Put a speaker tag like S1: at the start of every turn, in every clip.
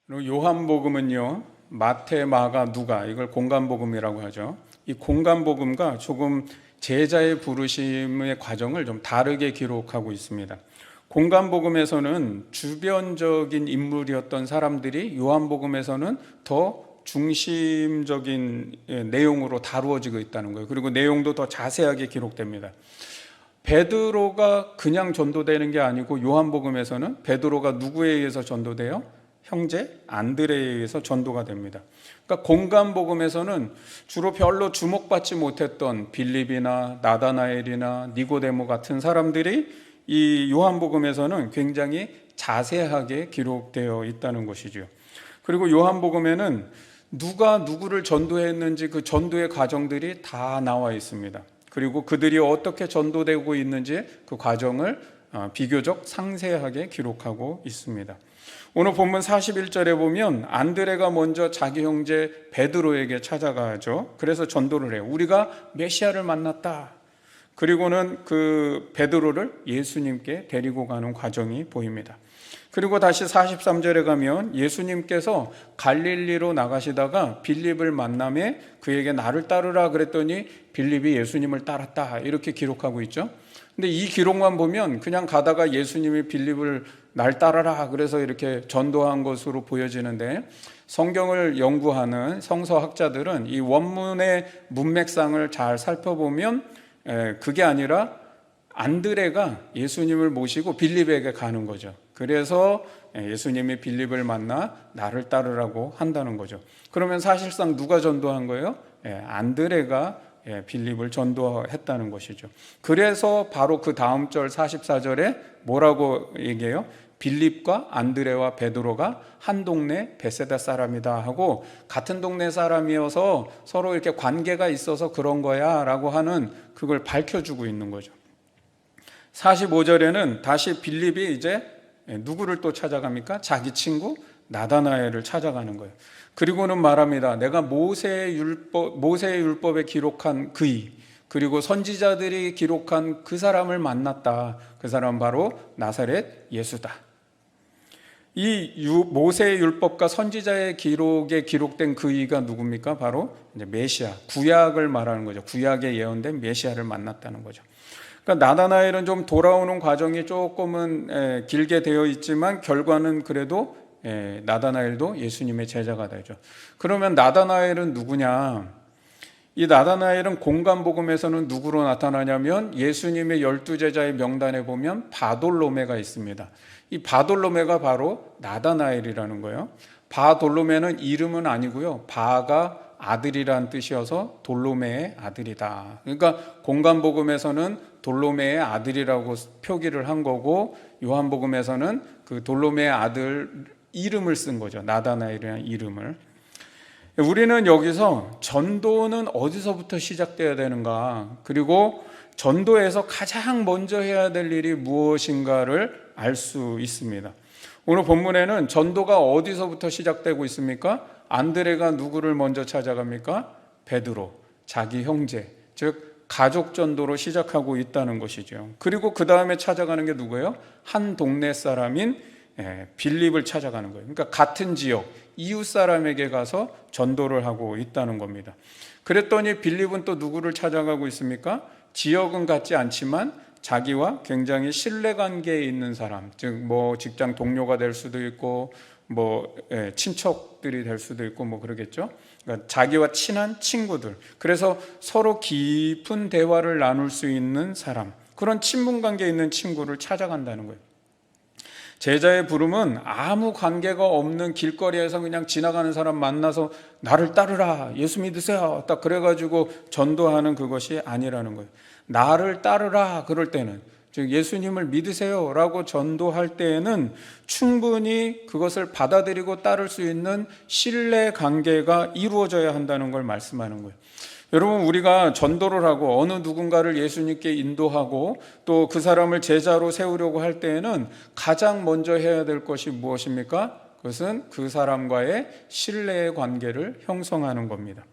S1: 그리고 요한복음은요, 마태, 마가, 누가 이걸 공간복음이라고 하죠. 이 공간복음과 조금 제자의 부르심의 과정을 좀 다르게 기록하고 있습니다. 공간복음에서는 주변적인 인물이었던 사람들이 요한복음에서는 더 중심적인 내용으로 다루어지고 있다는 거예요. 그리고 내용도 더 자세하게 기록됩니다. 베드로가 그냥 전도되는 게 아니고 요한복음에서는 베드로가 누구에 의해서 전도돼요? 형제 안드레에 의해서 전도가 됩니다. 그러니까 공간복음에서는 주로 별로 주목받지 못했던 빌립이나 나다나엘이나 니고데모 같은 사람들이 이 요한복음에서는 굉장히 자세하게 기록되어 있다는 것이죠. 그리고 요한복음에는 누가 누구를 전도했는지 그 전도의 과정들이 다 나와 있습니다. 그리고 그들이 어떻게 전도되고 있는지 그 과정을 비교적 상세하게 기록하고 있습니다. 오늘 본문 41절에 보면 안드레가 먼저 자기 형제 베드로에게 찾아가죠. 그래서 전도를 해요. 우리가 메시아를 만났다. 그리고는 그 베드로를 예수님께 데리고 가는 과정이 보입니다. 그리고 다시 43절에 가면 예수님께서 갈릴리로 나가시다가 빌립을 만남에 그에게 나를 따르라 그랬더니 빌립이 예수님을 따랐다 이렇게 기록하고 있죠. 근데 이 기록만 보면 그냥 가다가 예수님이 빌립을 날 따라라 그래서 이렇게 전도한 것으로 보여지는데, 성경을 연구하는 성서학자들은 이 원문의 문맥상을 잘 살펴보면 그게 아니라 안드레가 예수님을 모시고 빌립에게 가는 거죠. 그래서 예수님이 빌립을 만나 나를 따르라고 한다는 거죠. 그러면 사실상 누가 전도한 거예요? 안드레가 빌립을 전도했다는 것이죠. 그래서 바로 그 다음 절 44절에 뭐라고 얘기해요? 빌립과 안드레와 베드로가 한 동네 베세다 사람이다 하고, 같은 동네 사람이어서 서로 이렇게 관계가 있어서 그런 거야 라고 하는 그걸 밝혀주고 있는 거죠. 45절에는 다시 빌립이 이제 누구를 또 찾아갑니까? 자기 친구 나다나엘을 찾아가는 거예요. 그리고는 말합니다. 내가 모세의 율법에 기록한 그이, 그리고 선지자들이 기록한 그 사람을 만났다. 그 사람 바로 나사렛 예수다. 이 모세의 율법과 선지자의 기록에 기록된 그이가 누굽니까? 바로 이제 메시아, 구약을 말하는 거죠. 구약에 예언된 메시아를 만났다는 거죠. 그러니까 나다나엘은 좀 돌아오는 과정이 조금은 길게 되어 있지만 결과는 그래도 나다나엘도 예수님의 제자가 되죠. 그러면 나다나엘은 누구냐? 이 나다나엘은 공간복음에서는 누구로 나타나냐면 예수님의 12제자의 명단에 보면 바돌로메가 있습니다. 이 바돌로메가 바로 나다나엘이라는 거예요. 바돌로메는 이름은 아니고요. 바가 아들이란 뜻이어서 돌로메의 아들이다. 그러니까 공간복음에서는 돌로메의 아들이라고 표기를 한 거고, 요한복음에서는 그 돌로메의 아들 이름을 쓴 거죠. 나다나엘이라는 이름을. 우리는 여기서 전도는 어디서부터 시작돼야 되는가, 그리고 전도에서 가장 먼저 해야 될 일이 무엇인가를 알 수 있습니다. 오늘 본문에는 전도가 어디서부터 시작되고 있습니까? 안드레가 누구를 먼저 찾아갑니까? 베드로, 자기 형제, 즉 가족 전도로 시작하고 있다는 것이죠. 그리고 그 다음에 찾아가는 게 누구예요? 한 동네 사람인 빌립을 찾아가는 거예요. 그러니까 같은 지역, 이웃 사람에게 가서 전도를 하고 있다는 겁니다. 그랬더니 빌립은 또 누구를 찾아가고 있습니까? 지역은 같지 않지만 자기와 굉장히 신뢰관계에 있는 사람, 즉 뭐 직장 동료가 될 수도 있고 뭐 친척들이 될 수도 있고 뭐 그러겠죠. 그러니까 자기와 친한 친구들, 그래서 서로 깊은 대화를 나눌 수 있는 사람, 그런 친분 관계에 있는 친구를 찾아간다는 거예요. 제자의 부름은 아무 관계가 없는 길거리에서 그냥 지나가는 사람 만나서 나를 따르라, 예수 믿으세요, 딱 그래가지고 전도하는 그것이 아니라는 거예요. 나를 따르라 그럴 때는, 즉 예수님을 믿으세요 라고 전도할 때에는 충분히 그것을 받아들이고 따를 수 있는 신뢰 관계가 이루어져야 한다는 걸 말씀하는 거예요. 여러분, 우리가 전도를 하고 어느 누군가를 예수님께 인도하고 또 그 사람을 제자로 세우려고 할 때에는 가장 먼저 해야 될 것이 무엇입니까? 그것은 그 사람과의 신뢰의 관계를 형성하는 겁니다.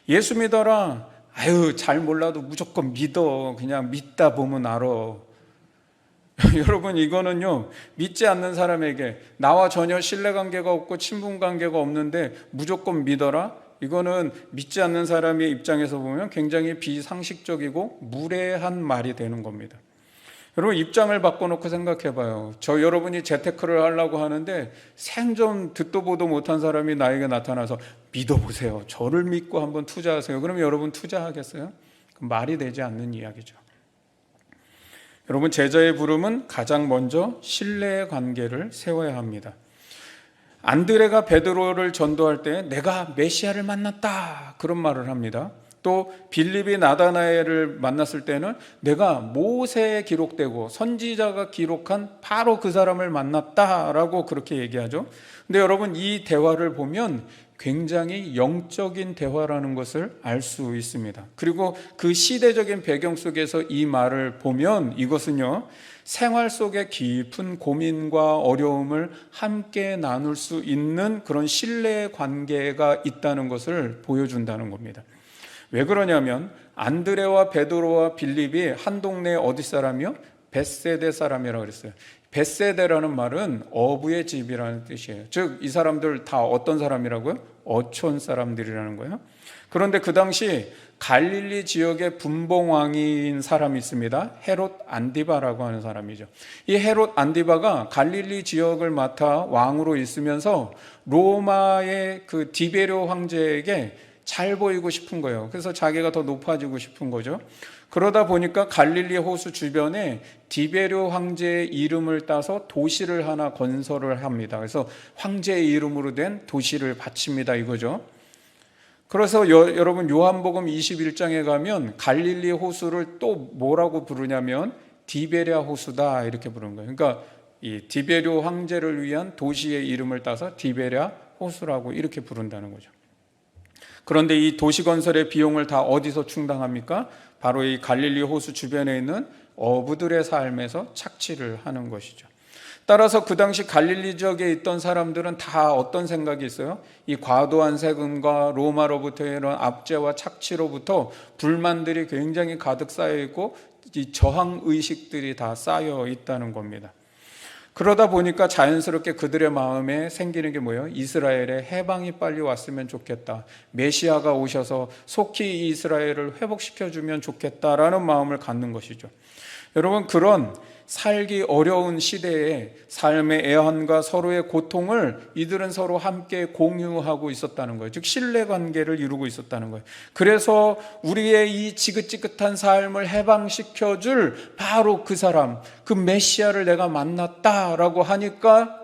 S1: 예수 믿어라. 아유, 잘 몰라도 무조건 믿어. 그냥 믿다 보면 알아. 여러분, 이거는요, 믿지 않는 사람에게 나와 전혀 신뢰관계가 없고 친분관계가 없는데 무조건 믿어라? 이거는 믿지 않는 사람의 입장에서 보면 굉장히 비상식적이고 무례한 말이 되는 겁니다. 여러분, 입장을 바꿔놓고 생각해봐요. 여러분이 재테크를 하려고 하는데 생전 듣도 보도 못한 사람이 나에게 나타나서 믿어보세요, 저를 믿고 한번 투자하세요. 그러면 여러분 투자하겠어요? 말이 되지 않는 이야기죠. 여러분, 제자의 부름은 가장 먼저 신뢰의 관계를 세워야 합니다. 안드레가 베드로를 전도할 때 내가 메시아를 만났다, 그런 말을 합니다. 또 빌립이 나다나엘을 만났을 때는 내가 모세에 기록되고 선지자가 기록한 바로 그 사람을 만났다라고 그렇게 얘기하죠. 근데 여러분, 이 대화를 보면 굉장히 영적인 대화라는 것을 알 수 있습니다. 그리고 그 시대적인 배경 속에서 이 말을 보면 이것은요, 생활 속의 깊은 고민과 어려움을 함께 나눌 수 있는 그런 신뢰의 관계가 있다는 것을 보여준다는 겁니다. 왜 그러냐면 안드레와 베드로와 빌립이 한 동네 어디 사람이요? 벳세데 사람이라고 그랬어요. 벳세데라는 말은 어부의 집이라는 뜻이에요. 즉, 이 사람들 다 어떤 사람이라고요? 어촌 사람들이라는 거예요. 그런데 그 당시 갈릴리 지역의 분봉왕인 사람이 있습니다. 헤롯 안디바라고 하는 사람이죠. 이 헤롯 안디바가 갈릴리 지역을 맡아 왕으로 있으면서 로마의 그 디베료 황제에게 잘 보이고 싶은 거예요. 그래서 자기가 더 높아지고 싶은 거죠. 그러다 보니까 갈릴리 호수 주변에 디베료 황제의 이름을 따서 도시를 하나 건설을 합니다. 그래서 황제의 이름으로 된 도시를 바칩니다, 이거죠. 그래서 여러분, 요한복음 21장에 가면 갈릴리 호수를 또 뭐라고 부르냐면 디베랴 호수다, 이렇게 부르는 거예요. 그러니까 이 디베료 황제를 위한 도시의 이름을 따서 디베랴 호수라고 이렇게 부른다는 거죠. 그런데 이 도시 건설의 비용을 다 어디서 충당합니까? 바로 이 갈릴리 호수 주변에 있는 어부들의 삶에서 착취를 하는 것이죠. 따라서 그 당시 갈릴리 지역에 있던 사람들은 다 어떤 생각이 있어요? 이 과도한 세금과 로마로부터의 이런 압제와 착취로부터 불만들이 굉장히 가득 쌓여 있고 이 저항 의식들이 다 쌓여 있다는 겁니다. 그러다 보니까 자연스럽게 그들의 마음에 생기는 게 뭐예요? 이스라엘의 해방이 빨리 왔으면 좋겠다, 메시아가 오셔서 속히 이스라엘을 회복시켜주면 좋겠다라는 마음을 갖는 것이죠. 여러분, 그런 살기 어려운 시대에 삶의 애환과 서로의 고통을 이들은 서로 함께 공유하고 있었다는 거예요. 즉 신뢰관계를 이루고 있었다는 거예요. 그래서 우리의 이 지긋지긋한 삶을 해방시켜줄 바로 그 사람, 그 메시아를 내가 만났다라고 하니까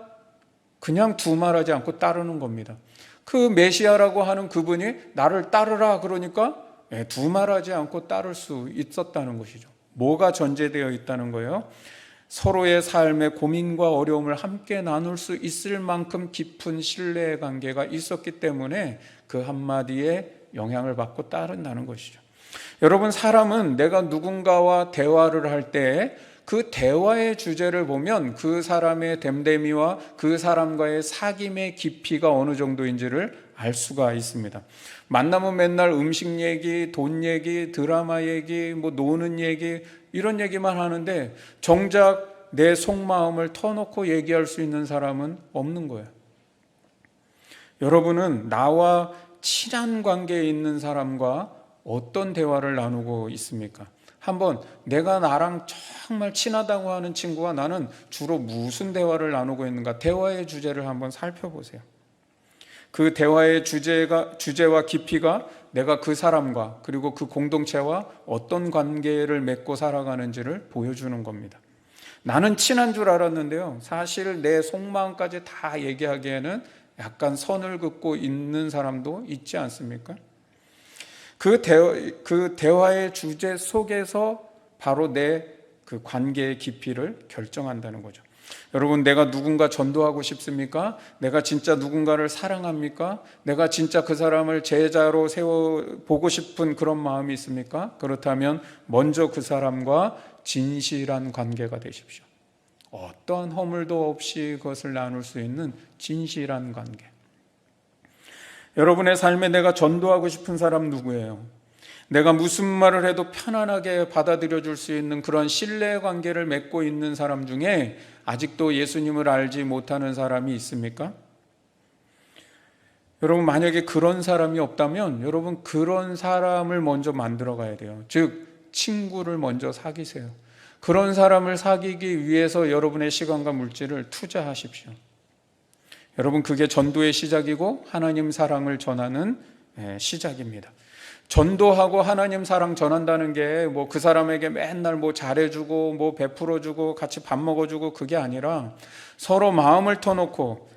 S1: 그냥 두말하지 않고 따르는 겁니다. 그 메시아라고 하는 그분이 나를 따르라 그러니까 두말하지 않고 따를 수 있었다는 것이죠. 뭐가 전제되어 있다는 거예요? 서로의 삶의 고민과 어려움을 함께 나눌 수 있을 만큼 깊은 신뢰의 관계가 있었기 때문에 그 한마디에 영향을 받고 따른다는 것이죠. 여러분, 사람은 내가 누군가와 대화를 할 때 그 대화의 주제를 보면 그 사람의 됨됨이와 그 사람과의 사귐의 깊이가 어느 정도인지를 알 수가 있습니다. 만나면 맨날 음식 얘기, 돈 얘기, 드라마 얘기, 뭐 노는 얘기, 이런 얘기만 하는데 정작 내 속마음을 터놓고 얘기할 수 있는 사람은 없는 거예요. 여러분은 나와 친한 관계에 있는 사람과 어떤 대화를 나누고 있습니까? 한번 내가 나랑 정말 친하다고 하는 친구와 나는 주로 무슨 대화를 나누고 있는가, 대화의 주제를 한번 살펴보세요. 그 대화의 주제와 깊이가 내가 그 사람과 그리고 그 공동체와 어떤 관계를 맺고 살아가는지를 보여주는 겁니다. 나는 친한 줄 알았는데요, 사실 내 속마음까지 다 얘기하기에는 약간 선을 긋고 있는 사람도 있지 않습니까? 그 대화의 주제 속에서 바로 내 그 관계의 깊이를 결정한다는 거죠. 여러분, 내가 누군가 전도하고 싶습니까? 내가 진짜 누군가를 사랑합니까? 내가 진짜 그 사람을 제자로 세워보고 싶은 그런 마음이 있습니까? 그렇다면 먼저 그 사람과 진실한 관계가 되십시오. 어떤 허물도 없이 그것을 나눌 수 있는 진실한 관계. 여러분의 삶에 내가 전도하고 싶은 사람 누구예요? 내가 무슨 말을 해도 편안하게 받아들여 줄 수 있는 그런 신뢰 관계를 맺고 있는 사람 중에 아직도 예수님을 알지 못하는 사람이 있습니까? 여러분, 만약에 그런 사람이 없다면 여러분 그런 사람을 먼저 만들어 가야 돼요. 즉 친구를 먼저 사귀세요. 그런 사람을 사귀기 위해서 여러분의 시간과 물질을 투자하십시오. 여러분, 그게 전도의 시작이고 하나님 사랑을 전하는 시작입니다. 전도하고 하나님 사랑 전한다는 게 뭐 그 사람에게 맨날 뭐 잘해주고 뭐 베풀어주고 같이 밥 먹어주고 그게 아니라 서로 마음을 터놓고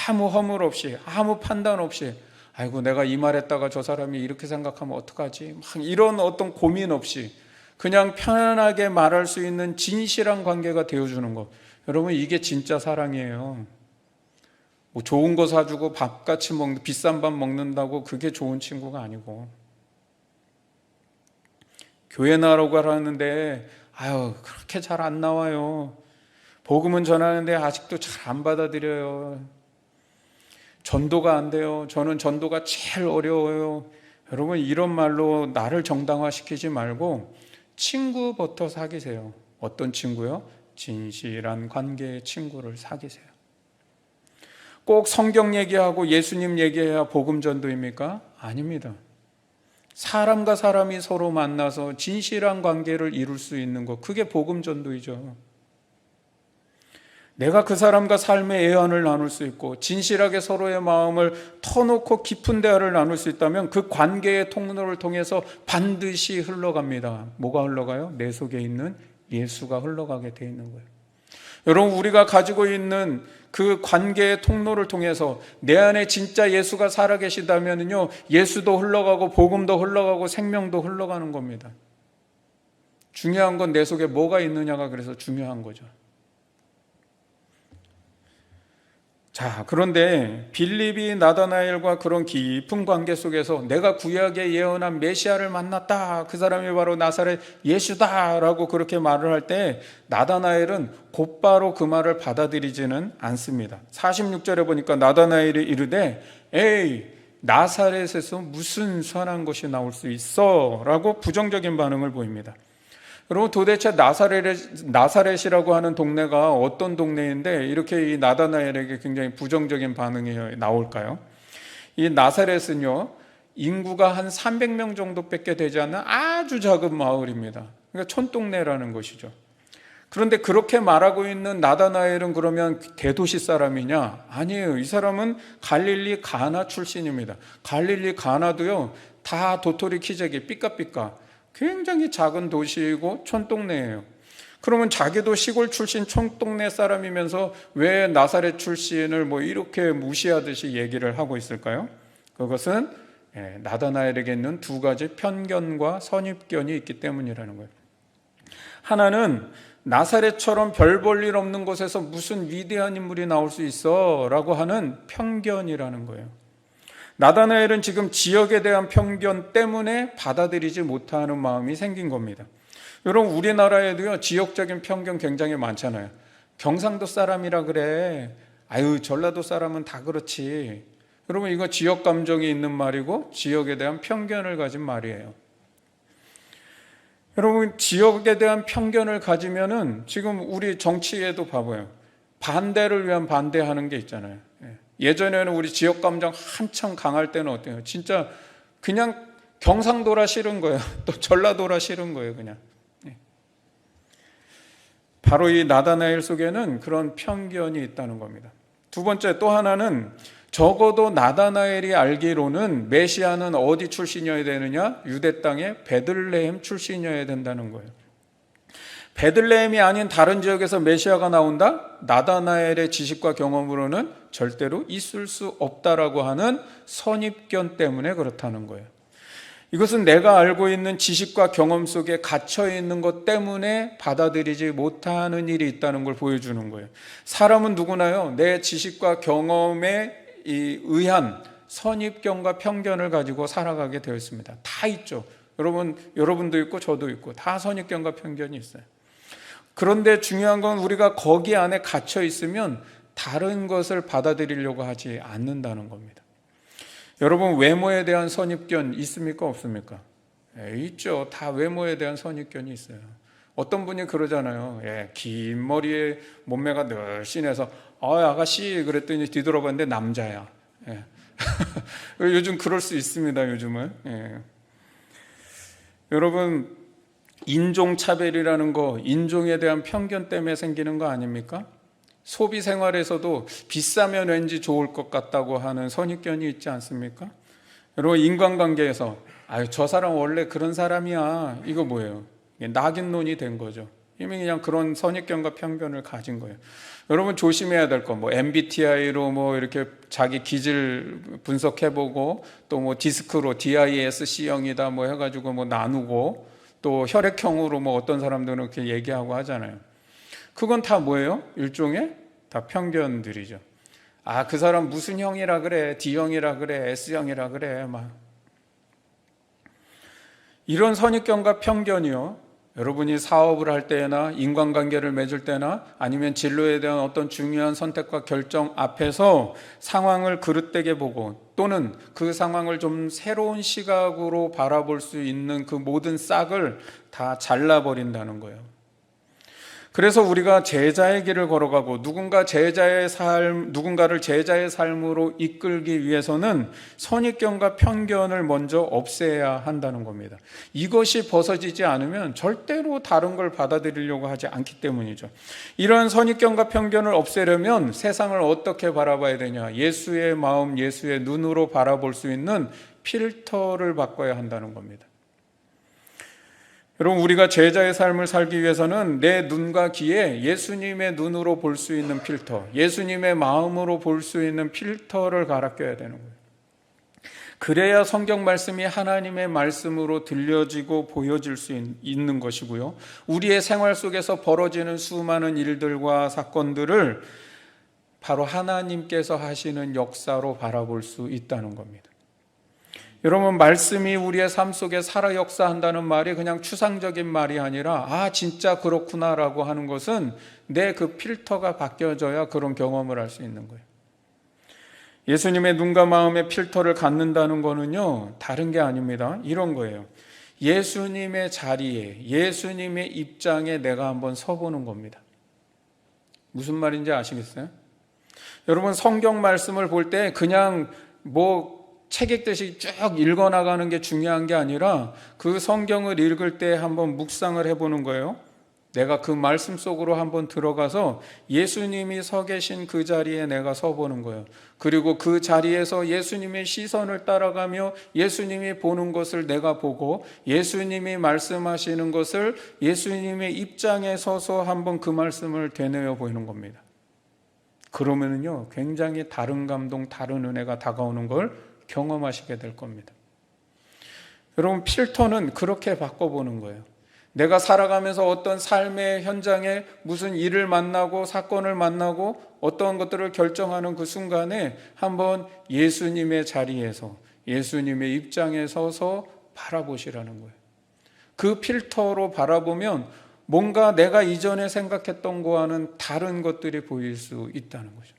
S1: 아무 허물 없이 아무 판단 없이 아이고 내가 이 말했다가 저 사람이 이렇게 생각하면 어떡하지? 막 이런 어떤 고민 없이 그냥 편안하게 말할 수 있는 진실한 관계가 되어주는 것. 여러분, 이게 진짜 사랑이에요. 뭐 좋은 거 사주고 밥 같이 먹는, 비싼 밥 먹는다고 그게 좋은 친구가 아니고, 교회 나라고 하는데 아유 그렇게 잘 안 나와요. 복음은 전하는데 아직도 잘 안 받아들여요. 전도가 안 돼요. 저는 전도가 제일 어려워요. 여러분, 이런 말로 나를 정당화시키지 말고 친구부터 사귀세요. 어떤 친구요? 진실한 관계의 친구를 사귀세요. 꼭 성경 얘기하고 예수님 얘기해야 복음 전도입니까? 아닙니다. 사람과 사람이 서로 만나서 진실한 관계를 이룰 수 있는 것, 그게 복음 전도이죠. 내가 그 사람과 삶의 애환을 나눌 수 있고 진실하게 서로의 마음을 터놓고 깊은 대화를 나눌 수 있다면 그 관계의 통로를 통해서 반드시 흘러갑니다. 뭐가 흘러가요? 내 속에 있는 예수가 흘러가게 돼 있는 거예요. 여러분, 우리가 가지고 있는 그 관계의 통로를 통해서 내 안에 진짜 예수가 살아계시다면요, 예수도 흘러가고 복음도 흘러가고 생명도 흘러가는 겁니다. 중요한 건 내 속에 뭐가 있느냐가 그래서 중요한 거죠. 자, 그런데 빌립이 나다나엘과 그런 깊은 관계 속에서 내가 구약에 예언한 메시아를 만났다, 그 사람이 바로 나사렛 예수다라고 그렇게 말을 할 때 나다나엘은 곧바로 그 말을 받아들이지는 않습니다. 46절에 보니까 나다나엘이 이르되 에이 나사렛에서 무슨 선한 것이 나올 수 있어? 라고 부정적인 반응을 보입니다. 여러분, 도대체 나사렛이라고 하는 동네가 어떤 동네인데 이렇게 이 나다나엘에게 굉장히 부정적인 반응이 나올까요? 이 나사렛은요, 인구가 한 300명 정도밖에 되지 않는 아주 작은 마을입니다. 그러니까 촌동네라는 것이죠. 그런데 그렇게 말하고 있는 나다나엘은 그러면 대도시 사람이냐? 아니에요. 이 사람은 갈릴리 가나 출신입니다. 갈릴리 가나도요, 다 도토리 키재기 삐까삐까 굉장히 작은 도시이고 촌동네예요. 그러면 자기도 시골 출신 촌동네 사람이면서 왜 나사렛 출신을 뭐 이렇게 무시하듯이 얘기를 하고 있을까요? 그것은 나다나엘에게 있는 두 가지 편견과 선입견이 있기 때문이라는 거예요. 하나는 나사렛처럼 별 볼 일 없는 곳에서 무슨 위대한 인물이 나올 수 있어 라고 하는 편견이라는 거예요. 나다나엘은 지금 지역에 대한 편견 때문에 받아들이지 못하는 마음이 생긴 겁니다. 여러분, 우리나라에도요, 지역적인 편견 굉장히 많잖아요. 경상도 사람이라 그래. 아유, 전라도 사람은 다 그렇지. 여러분, 이거 지역 감정이 있는 말이고 지역에 대한 편견을 가진 말이에요. 여러분, 지역에 대한 편견을 가지면은 지금 우리 정치에도 봐봐요. 반대를 위한 반대하는 게 있잖아요. 예전에는 우리 지역 감정 한참 강할 때는 어때요? 진짜 그냥 경상도라 싫은 거예요. 또 전라도라 싫은 거예요, 그냥. 바로 이 나다나엘 속에는 그런 편견이 있다는 겁니다. 두 번째, 또 하나는 적어도 나다나엘이 알기로는 메시아는 어디 출신이어야 되느냐? 유대 땅의 베들레헴 출신이어야 된다는 거예요. 베들레헴이 아닌 다른 지역에서 메시아가 나온다? 나다나엘의 지식과 경험으로는 절대로 있을 수 없다라고 하는 선입견 때문에 그렇다는 거예요. 이것은 내가 알고 있는 지식과 경험 속에 갇혀 있는 것 때문에 받아들이지 못하는 일이 있다는 걸 보여주는 거예요. 사람은 누구나요, 내 지식과 경험에 의한 선입견과 편견을 가지고 살아가게 되어 있습니다. 다 있죠. 여러분도 있고 저도 있고 다 선입견과 편견이 있어요. 그런데 중요한 건 우리가 거기 안에 갇혀 있으면 다른 것을 받아들이려고 하지 않는다는 겁니다. 여러분, 외모에 대한 선입견 있습니까? 없습니까? 있죠. 다 외모에 대한 선입견이 있어요. 어떤 분이 그러잖아요. 긴 머리에 몸매가 늘씬해서 아가씨 그랬더니 뒤돌아봤는데 남자야. 요즘 그럴 수 있습니다. 요즘은. 여러분, 인종차별이라는 거, 인종에 대한 편견 때문에 생기는 거 아닙니까? 소비 생활에서도 비싸면 왠지 좋을 것 같다고 하는 선입견이 있지 않습니까? 여러분, 인간관계에서 저 사람 원래 그런 사람이야, 이거 뭐예요? 낙인론이 된 거죠. 이미 그냥 그런 선입견과 편견을 가진 거예요. 여러분, 조심해야 될 거, MBTI로 이렇게 자기 기질 분석해보고, 또 디스크로 DISC형이다 해가지고 나누고, 또 혈액형으로 어떤 사람들은 그렇게 얘기하고 하잖아요. 그건 다 뭐예요? 일종의 다 편견들이죠. 그 사람 무슨 형이라 그래, D형이라 그래, S형이라 그래, 이런 선입견과 편견이요, 여러분이 사업을 할 때나 인간관계를 맺을 때나 아니면 진로에 대한 어떤 중요한 선택과 결정 앞에서 상황을 그릇되게 보고, 또는 그 상황을 좀 새로운 시각으로 바라볼 수 있는 그 모든 싹을 다 잘라버린다는 거예요. 그래서 우리가 제자의 길을 걸어가고 누군가를 제자의 삶으로 이끌기 위해서는 선입견과 편견을 먼저 없애야 한다는 겁니다. 이것이 벗어지지 않으면 절대로 다른 걸 받아들이려고 하지 않기 때문이죠. 이런 선입견과 편견을 없애려면 세상을 어떻게 바라봐야 되냐? 예수의 마음, 예수의 눈으로 바라볼 수 있는 필터를 바꿔야 한다는 겁니다. 여러분, 우리가 제자의 삶을 살기 위해서는 내 눈과 귀에 예수님의 눈으로 볼 수 있는 필터, 예수님의 마음으로 볼 수 있는 필터를 갈아 껴야 되는 거예요. 그래야 성경 말씀이 하나님의 말씀으로 들려지고 보여질 수 있는 것이고요, 우리의 생활 속에서 벌어지는 수많은 일들과 사건들을 바로 하나님께서 하시는 역사로 바라볼 수 있다는 겁니다. 여러분, 말씀이 우리의 삶 속에 살아 역사한다는 말이 그냥 추상적인 말이 아니라 진짜 그렇구나라고 하는 것은 내 그 필터가 바뀌어져야 그런 경험을 할 수 있는 거예요. 예수님의 눈과 마음의 필터를 갖는다는 거는요, 다른 게 아닙니다. 이런 거예요. 예수님의 자리에, 예수님의 입장에 내가 한번 서보는 겁니다. 무슨 말인지 아시겠어요? 여러분, 성경 말씀을 볼 때 그냥 책 읽듯이 쭉 읽어나가는 게 중요한 게 아니라 그 성경을 읽을 때 한번 묵상을 해보는 거예요. 내가 그 말씀 속으로 한번 들어가서 예수님이 서 계신 그 자리에 내가 서보는 거예요. 그리고 그 자리에서 예수님의 시선을 따라가며 예수님이 보는 것을 내가 보고, 예수님이 말씀하시는 것을 예수님의 입장에 서서 한번 그 말씀을 되뇌어 보이는 겁니다. 그러면은요, 굉장히 다른 감동, 다른 은혜가 다가오는 걸 경험하시게 될 겁니다. 여러분, 필터는 그렇게 바꿔보는 거예요. 내가 살아가면서 어떤 삶의 현장에 무슨 일을 만나고 사건을 만나고 어떤 것들을 결정하는 그 순간에 한번 예수님의 자리에서, 예수님의 입장에 서서 바라보시라는 거예요. 그 필터로 바라보면 뭔가 내가 이전에 생각했던 거와는 다른 것들이 보일 수 있다는 거죠.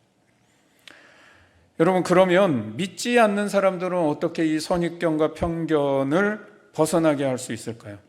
S1: 여러분, 그러면 믿지 않는 사람들은 어떻게 이 선입견과 편견을 벗어나게 할 수 있을까요?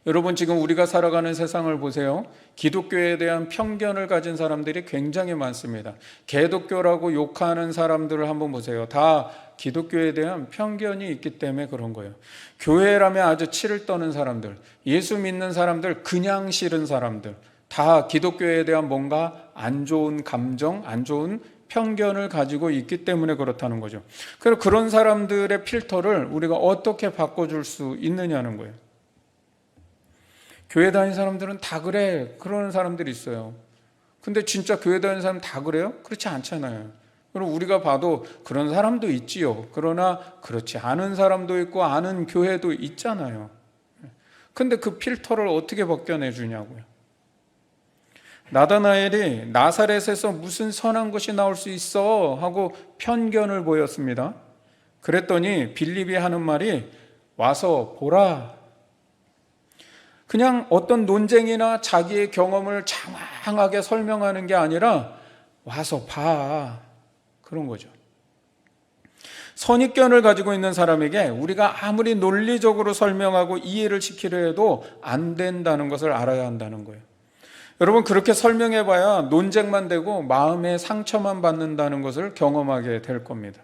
S1: 여러분, 지금 우리가 살아가는 세상을 보세요. 기독교에 대한 편견을 가진 사람들이 굉장히 많습니다. 개독교라고 욕하는 사람들을 한번 보세요. 다 기독교에 대한 편견이 있기 때문에 그런 거예요. 교회라면 아주 치를 떠는 사람들, 예수 믿는 사람들, 그냥 싫은 사람들, 다 기독교에 대한 뭔가 안 좋은 감정, 안 좋은 편견을 가지고 있기 때문에 그렇다는 거죠. 그래서 그런 사람들의 필터를 우리가 어떻게 바꿔줄 수 있느냐는 거예요. 교회 다니는 사람들은 다 그래, 그러는 사람들이 있어요. 근데 진짜 교회 다니는 사람 다 그래요? 그렇지 않잖아요. 그럼 우리가 봐도 그런 사람도 있지요. 그러나 그렇지 않은 사람도 있고 아는 교회도 있잖아요. 근데 그 필터를 어떻게 벗겨내 주냐고요. 나다나엘이 나사렛에서 무슨 선한 것이 나올 수 있어 하고 편견을 보였습니다. 그랬더니 빌립이 하는 말이 와서 보라. 그냥 어떤 논쟁이나 자기의 경험을 장황하게 설명하는 게 아니라 와서 봐, 그런 거죠. 선입견을 가지고 있는 사람에게 우리가 아무리 논리적으로 설명하고 이해를 시키려 해도 안 된다는 것을 알아야 한다는 거예요. 여러분, 그렇게 설명해봐야 논쟁만 되고 마음의 상처만 받는다는 것을 경험하게 될 겁니다.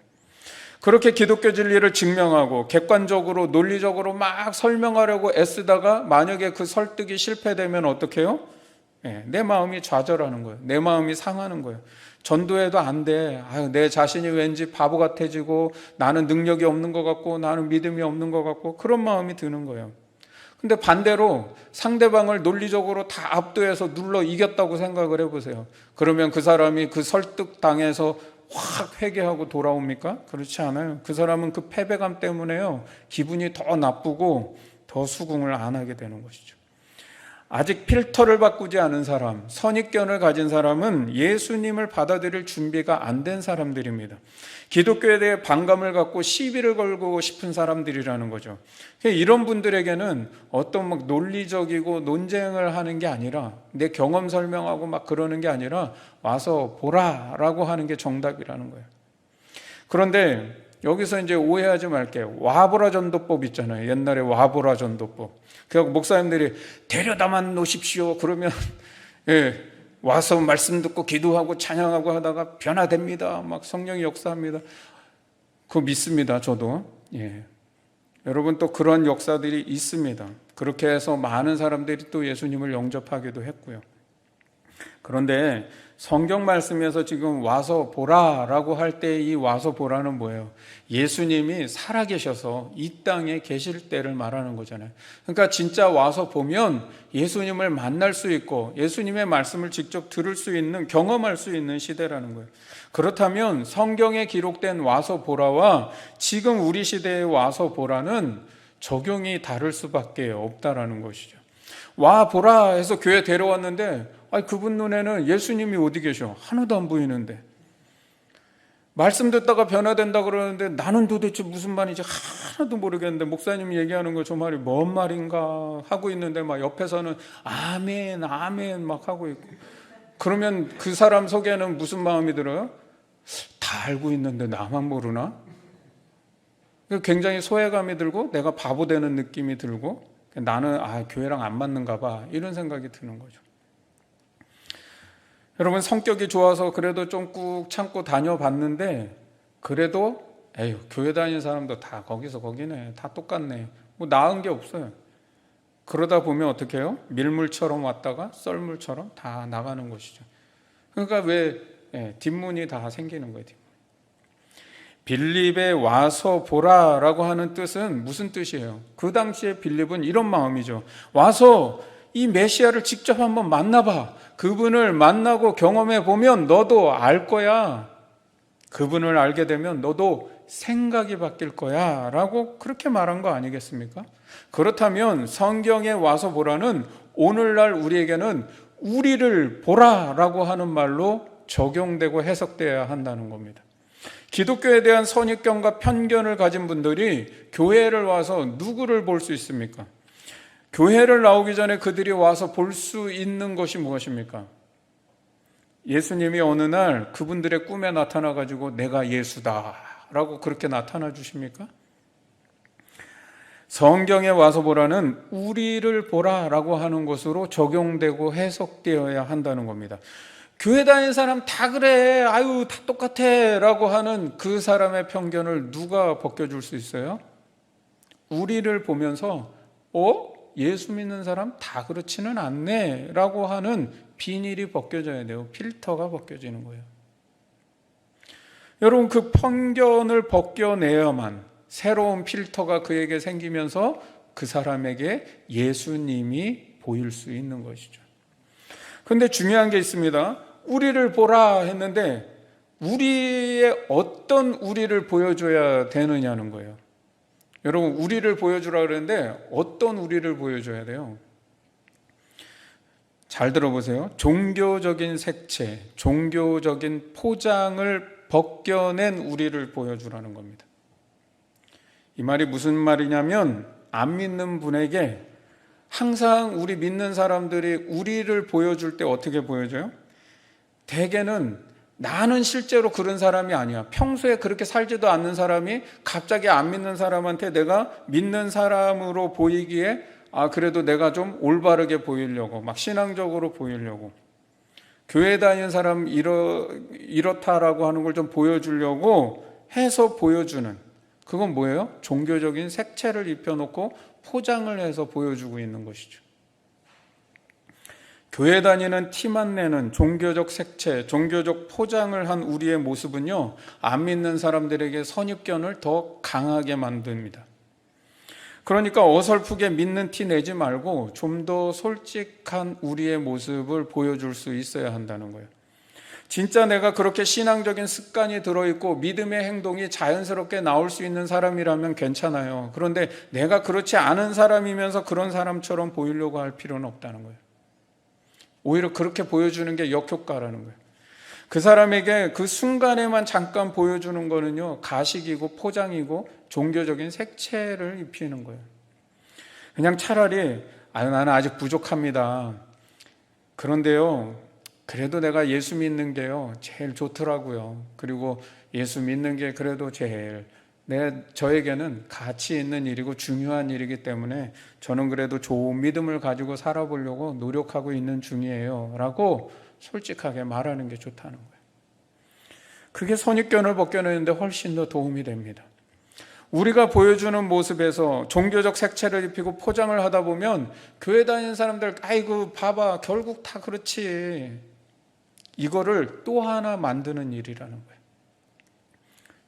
S1: 그렇게 기독교 진리를 증명하고 객관적으로 논리적으로 막 설명하려고 애쓰다가 만약에 그 설득이 실패되면 어떻게 해요? 내 마음이 좌절하는 거예요. 내 마음이 상하는 거예요. 전도해도 안 돼. 내 자신이 왠지 바보 같아지고 나는 능력이 없는 것 같고 나는 믿음이 없는 것 같고 그런 마음이 드는 거예요. 근데 반대로 상대방을 논리적으로 다 압도해서 눌러 이겼다고 생각을 해보세요. 그러면 그 사람이 그 설득당해서 확 회개하고 돌아옵니까? 그렇지 않아요. 그 사람은 그 패배감 때문에요, 기분이 더 나쁘고 더 수긍을 안 하게 되는 것이죠. 아직 필터를 바꾸지 않은 사람, 선입견을 가진 사람은 예수님을 받아들일 준비가 안 된 사람들입니다. 기독교에 대해 반감을 갖고 시비를 걸고 싶은 사람들이라는 거죠. 이런 분들에게는 어떤 막 논리적이고 논쟁을 하는 게 아니라, 내 경험 설명하고 막 그러는 게 아니라 와서 보라라고 하는 게 정답이라는 거예요. 그런데 여기서 이제 오해하지 말게요. 와보라 전도법 있잖아요. 옛날에 와보라 전도법. 그래서 목사님들이 데려다만 놓으십시오. 그러면 와서 말씀 듣고 기도하고 찬양하고 하다가 변화됩니다. 막 성령이 역사합니다. 그거 믿습니다. 저도. 여러분, 또 그런 역사들이 있습니다. 그렇게 해서 많은 사람들이 또 예수님을 영접하기도 했고요. 그런데 성경 말씀에서 지금 와서 보라라고 할 때 이 와서 보라는 뭐예요? 예수님이 살아계셔서 이 땅에 계실 때를 말하는 거잖아요. 그러니까 진짜 와서 보면 예수님을 만날 수 있고 예수님의 말씀을 직접 들을 수 있는, 경험할 수 있는 시대라는 거예요. 그렇다면 성경에 기록된 와서 보라와 지금 우리 시대에 와서 보라는 적용이 다를 수밖에 없다라는 것이죠. 와 보라 해서 교회 데려왔는데 그분 눈에는 예수님이 어디 계셔? 하나도 안 보이는데. 말씀 듣다가 변화된다 그러는데 나는 도대체 무슨 말인지 하나도 모르겠는데 목사님이 얘기하는 거 저 말이 뭔 말인가 하고 있는데 막 옆에서는 아멘 아멘 막 하고 있고, 그러면 그 사람 속에는 무슨 마음이 들어요? 다 알고 있는데 나만 모르나? 굉장히 소외감이 들고 내가 바보 되는 느낌이 들고 나는 교회랑 안 맞는가 봐, 이런 생각이 드는 거죠. 여러분, 성격이 좋아서 그래도 좀 꾹 참고 다녀봤는데 그래도 교회 다니는 사람도 다 거기서 거기네, 다 똑같네, 뭐 나은 게 없어요. 그러다 보면 어떻게 해요? 밀물처럼 왔다가 썰물처럼 다 나가는 것이죠. 그러니까 왜 뒷문이 다 생기는 거예요. 뒷문. 빌립에 와서 보라라고 하는 뜻은 무슨 뜻이에요? 그 당시에 빌립은 이런 마음이죠. 와서 이 메시아를 직접 한번 만나봐. 그분을 만나고 경험해 보면 너도 알 거야. 그분을 알게 되면 너도 생각이 바뀔 거야 라고 그렇게 말한 거 아니겠습니까? 그렇다면 성경에 와서 보라는 오늘날 우리에게는 우리를 보라라고 하는 말로 적용되고 해석되어야 한다는 겁니다. 기독교에 대한 선입견과 편견을 가진 분들이 교회를 와서 누구를 볼 수 있습니까? 교회를 나오기 전에 그들이 와서 볼 수 있는 것이 무엇입니까? 예수님이 어느 날 그분들의 꿈에 나타나 가지고 내가 예수다 라고 그렇게 나타나 주십니까? 성경에 와서 보라는 우리를 보라라고 하는 것으로 적용되고 해석되어야 한다는 겁니다. 교회 다니는 사람 다 그래, 다 똑같아 라고 하는 그 사람의 편견을 누가 벗겨줄 수 있어요? 우리를 보면서 예수 믿는 사람 다 그렇지는 않네 라고 하는 비닐이 벗겨져야 돼요. 필터가 벗겨지는 거예요. 여러분, 그 편견을 벗겨내야만 새로운 필터가 그에게 생기면서 그 사람에게 예수님이 보일 수 있는 것이죠. 그런데 중요한 게 있습니다. 우리를 보라 했는데 우리의 어떤 우리를 보여줘야 되느냐는 거예요. 여러분, 우리를 보여주라 그랬는데 어떤 우리를 보여줘야 돼요? 잘 들어보세요. 종교적인 색채, 종교적인 포장을 벗겨낸 우리를 보여주라는 겁니다. 이 말이 무슨 말이냐면, 안 믿는 분에게 항상 우리 믿는 사람들이 우리를 보여줄 때 어떻게 보여줘요? 대개는 나는 실제로 그런 사람이 아니야. 평소에 그렇게 살지도 않는 사람이 갑자기 안 믿는 사람한테 내가 믿는 사람으로 보이기에 그래도 내가 좀 올바르게 보이려고, 막 신앙적으로 보이려고, 교회 다니는 사람 이렇다라고 하는 걸 좀 보여주려고 해서 보여주는, 그건 뭐예요? 종교적인 색채를 입혀놓고 포장을 해서 보여주고 있는 것이죠. 교회 다니는 티만 내는 종교적 색채, 종교적 포장을 한 우리의 모습은요, 안 믿는 사람들에게 선입견을 더 강하게 만듭니다. 그러니까 어설프게 믿는 티 내지 말고 좀 더 솔직한 우리의 모습을 보여줄 수 있어야 한다는 거예요. 진짜 내가 그렇게 신앙적인 습관이 들어있고 믿음의 행동이 자연스럽게 나올 수 있는 사람이라면 괜찮아요. 그런데 내가 그렇지 않은 사람이면서 그런 사람처럼 보이려고 할 필요는 없다는 거예요. 오히려 그렇게 보여주는 게 역효과라는 거예요. 그 사람에게 그 순간에만 잠깐 보여주는 거는요, 가식이고 포장이고 종교적인 색채를 입히는 거예요. 그냥 차라리 나는 아직 부족합니다. 그런데요, 그래도 내가 예수 믿는 게요 제일 좋더라고요. 그리고 예수 믿는 게 그래도 제일 저에게는 가치 있는 일이고 중요한 일이기 때문에 저는 그래도 좋은 믿음을 가지고 살아보려고 노력하고 있는 중이에요 라고 솔직하게 말하는 게 좋다는 거예요. 그게 선입견을 벗겨내는데 훨씬 더 도움이 됩니다. 우리가 보여주는 모습에서 종교적 색채를 입히고 포장을 하다 보면 교회 다니는 사람들 아이고 봐봐 결국 다 그렇지, 이거를 또 하나 만드는 일이라는 거예요.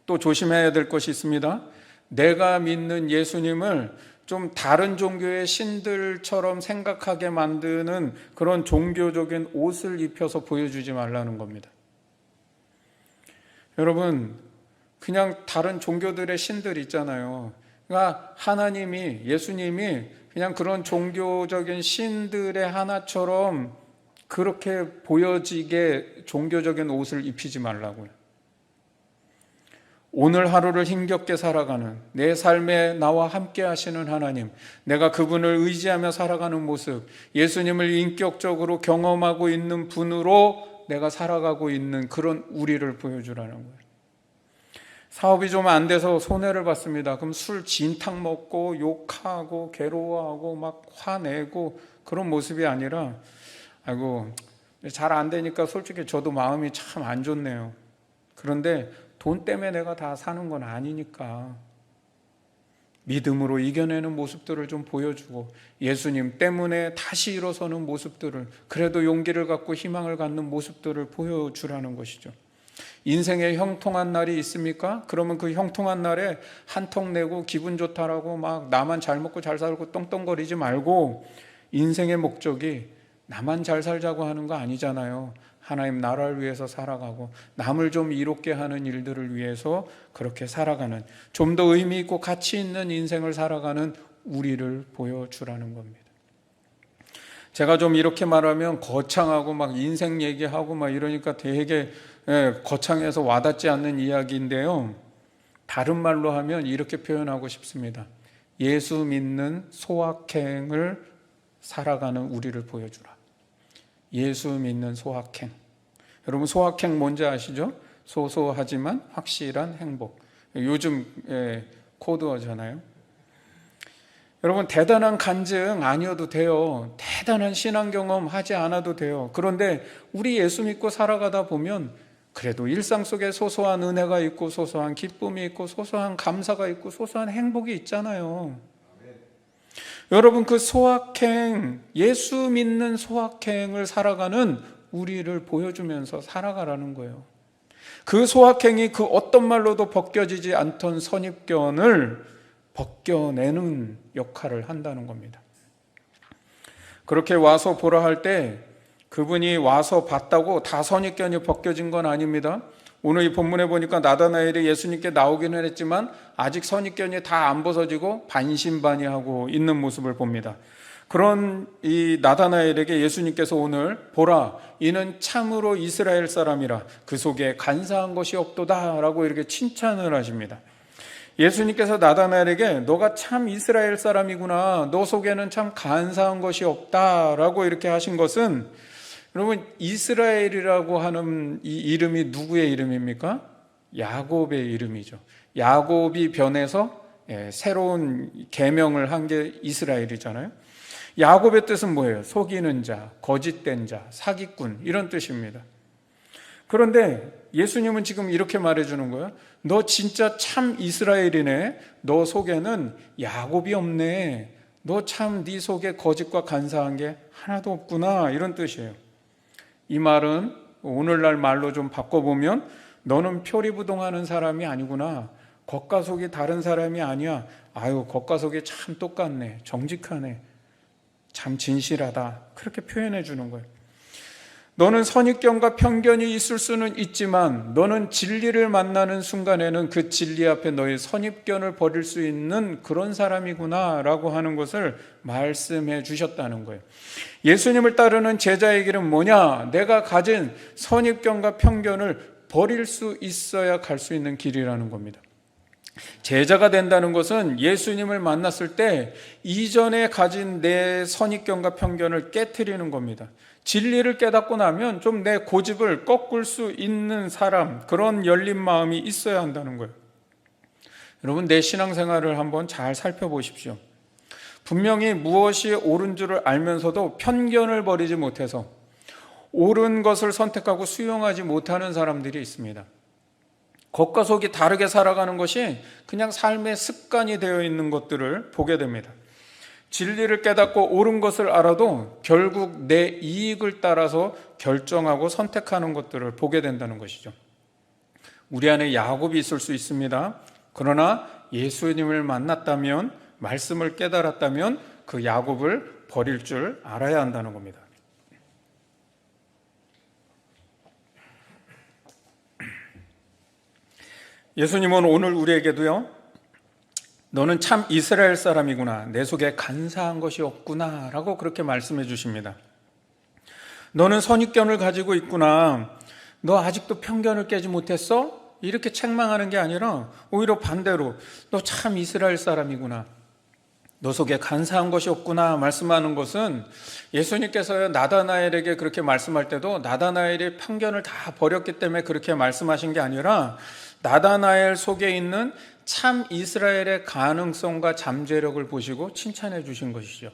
S1: 또 조심해야 될 것이 있습니다. 내가 믿는 예수님을 좀 다른 종교의 신들처럼 생각하게 만드는 그런 종교적인 옷을 입혀서 보여주지 말라는 겁니다. 여러분, 그냥 다른 종교들의 신들 있잖아요. 그러니까 하나님이, 예수님이 그냥 그런 종교적인 신들의 하나처럼 그렇게 보여지게 종교적인 옷을 입히지 말라고요. 오늘 하루를 힘겹게 살아가는, 내 삶에 나와 함께 하시는 하나님, 내가 그분을 의지하며 살아가는 모습, 예수님을 인격적으로 경험하고 있는 분으로 내가 살아가고 있는 그런 우리를 보여주라는 거예요. 사업이 좀 안 돼서 손해를 봤습니다. 그럼 술 진탕 먹고 욕하고 괴로워하고 막 화내고 그런 모습이 아니라 아이고 잘 안 되니까 솔직히 저도 마음이 참 안 좋네요. 그런데 돈 때문에 내가 다 사는 건 아니니까 믿음으로 이겨내는 모습들을 좀 보여주고 예수님 때문에 다시 일어서는 모습들을, 그래도 용기를 갖고 희망을 갖는 모습들을 보여주라는 것이죠. 인생에 형통한 날이 있습니까? 그러면 그 형통한 날에 한턱 내고 기분 좋다라고 막 나만 잘 먹고 잘 살고 떵떵거리지 말고, 인생의 목적이 나만 잘 살자고 하는 거 아니잖아요. 하나님 나라를 위해서 살아가고 남을 좀 이롭게 하는 일들을 위해서 그렇게 살아가는, 좀 더 의미 있고 가치 있는 인생을 살아가는 우리를 보여주라는 겁니다. 제가 좀 이렇게 말하면 거창하고 막 인생 얘기하고 막 이러니까 되게 거창해서 와닿지 않는 이야기인데요, 다른 말로 하면 이렇게 표현하고 싶습니다. 예수 믿는 소확행을 살아가는 우리를 보여주라. 예수 믿는 소확행. 여러분 소확행 뭔지 아시죠? 소소하지만 확실한 행복. 요즘 코드어잖아요. 여러분 대단한 간증 아니어도 돼요. 대단한 신앙 경험 하지 않아도 돼요. 그런데 우리 예수 믿고 살아가다 보면 그래도 일상 속에 소소한 은혜가 있고 소소한 기쁨이 있고 소소한 감사가 있고 소소한 행복이 있잖아요. 여러분 그 소확행, 예수 믿는 소확행을 살아가는 우리를 보여주면서 살아가라는 거예요. 그 소확행이 그 어떤 말로도 벗겨지지 않던 선입견을 벗겨내는 역할을 한다는 겁니다. 그렇게 와서 보라 할 때 그분이 와서 봤다고 다 선입견이 벗겨진 건 아닙니다. 오늘 이 본문에 보니까 나다나엘이 예수님께 나오기는 했지만 아직 선입견이 다 안 벗어지고 반신반의하고 있는 모습을 봅니다. 그런 이 나다나엘에게 예수님께서 오늘 보라 이는 참으로 이스라엘 사람이라 그 속에 간사한 것이 없도다 라고 이렇게 칭찬을 하십니다. 예수님께서 나다나엘에게 너가 참 이스라엘 사람이구나, 너 속에는 참 간사한 것이 없다라고 이렇게 하신 것은 여러분, 이스라엘이라고 하는 이 이름이 누구의 이름입니까? 야곱의 이름이죠. 야곱이 변해서 새로운 계명을 한 게 이스라엘이잖아요. 야곱의 뜻은 뭐예요? 속이는 자, 거짓된 자, 사기꾼, 이런 뜻입니다. 그런데 예수님은 지금 이렇게 말해주는 거예요. 너 진짜 참 이스라엘이네. 너 속에는 야곱이 없네. 너 참 네 속에 거짓과 간사한 게 하나도 없구나, 이런 뜻이에요. 이 말은 오늘날 말로 좀 바꿔보면 너는 표리부동하는 사람이 아니구나. 겉과 속이 다른 사람이 아니야. 아유, 겉과 속이 참 똑같네. 정직하네. 참 진실하다. 그렇게 표현해 주는 거예요. 너는 선입견과 편견이 있을 수는 있지만 너는 진리를 만나는 순간에는 그 진리 앞에 너의 선입견을 버릴 수 있는 그런 사람이구나 라고 하는 것을 말씀해 주셨다는 거예요. 예수님을 따르는 제자의 길은 뭐냐? 내가 가진 선입견과 편견을 버릴 수 있어야 갈 수 있는 길이라는 겁니다. 제자가 된다는 것은 예수님을 만났을 때 이전에 가진 내 선입견과 편견을 깨트리는 겁니다. 진리를 깨닫고 나면 좀 내 고집을 꺾을 수 있는 사람, 그런 열린 마음이 있어야 한다는 거예요. 여러분, 내 신앙생활을 한번 잘 살펴보십시오. 분명히 무엇이 옳은 줄을 알면서도 편견을 버리지 못해서 옳은 것을 선택하고 수용하지 못하는 사람들이 있습니다. 겉과 속이 다르게 살아가는 것이 그냥 삶의 습관이 되어 있는 것들을 보게 됩니다. 진리를 깨닫고 옳은 것을 알아도 결국 내 이익을 따라서 결정하고 선택하는 것들을 보게 된다는 것이죠. 우리 안에 야곱이 있을 수 있습니다. 그러나 예수님을 만났다면, 말씀을 깨달았다면 그 야곱을 버릴 줄 알아야 한다는 겁니다. 예수님은 오늘 우리에게도요, 너는 참 이스라엘 사람이구나, 내 속에 간사한 것이 없구나 라고 그렇게 말씀해 주십니다. 너는 선입견을 가지고 있구나, 너 아직도 편견을 깨지 못했어? 이렇게 책망하는 게 아니라 오히려 반대로 너 참 이스라엘 사람이구나, 너 속에 간사한 것이 없구나 말씀하는 것은, 예수님께서 나다나엘에게 그렇게 말씀할 때도 나다나엘이 편견을 다 버렸기 때문에 그렇게 말씀하신 게 아니라 나다나엘 속에 있는 참 이스라엘의 가능성과 잠재력을 보시고 칭찬해 주신 것이죠.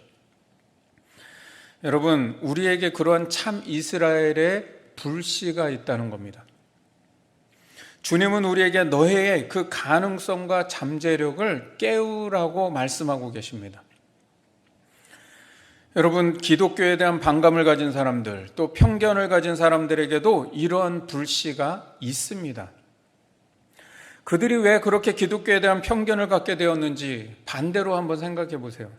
S1: 여러분, 우리에게 그러한 참 이스라엘의 불씨가 있다는 겁니다. 주님은 우리에게 너의 그 가능성과 잠재력을 깨우라고 말씀하고 계십니다. 여러분, 기독교에 대한 반감을 가진 사람들, 또 편견을 가진 사람들에게도 이런 불씨가 있습니다. 그들이 왜 그렇게 기독교에 대한 편견을 갖게 되었는지 반대로 한번 생각해 보세요.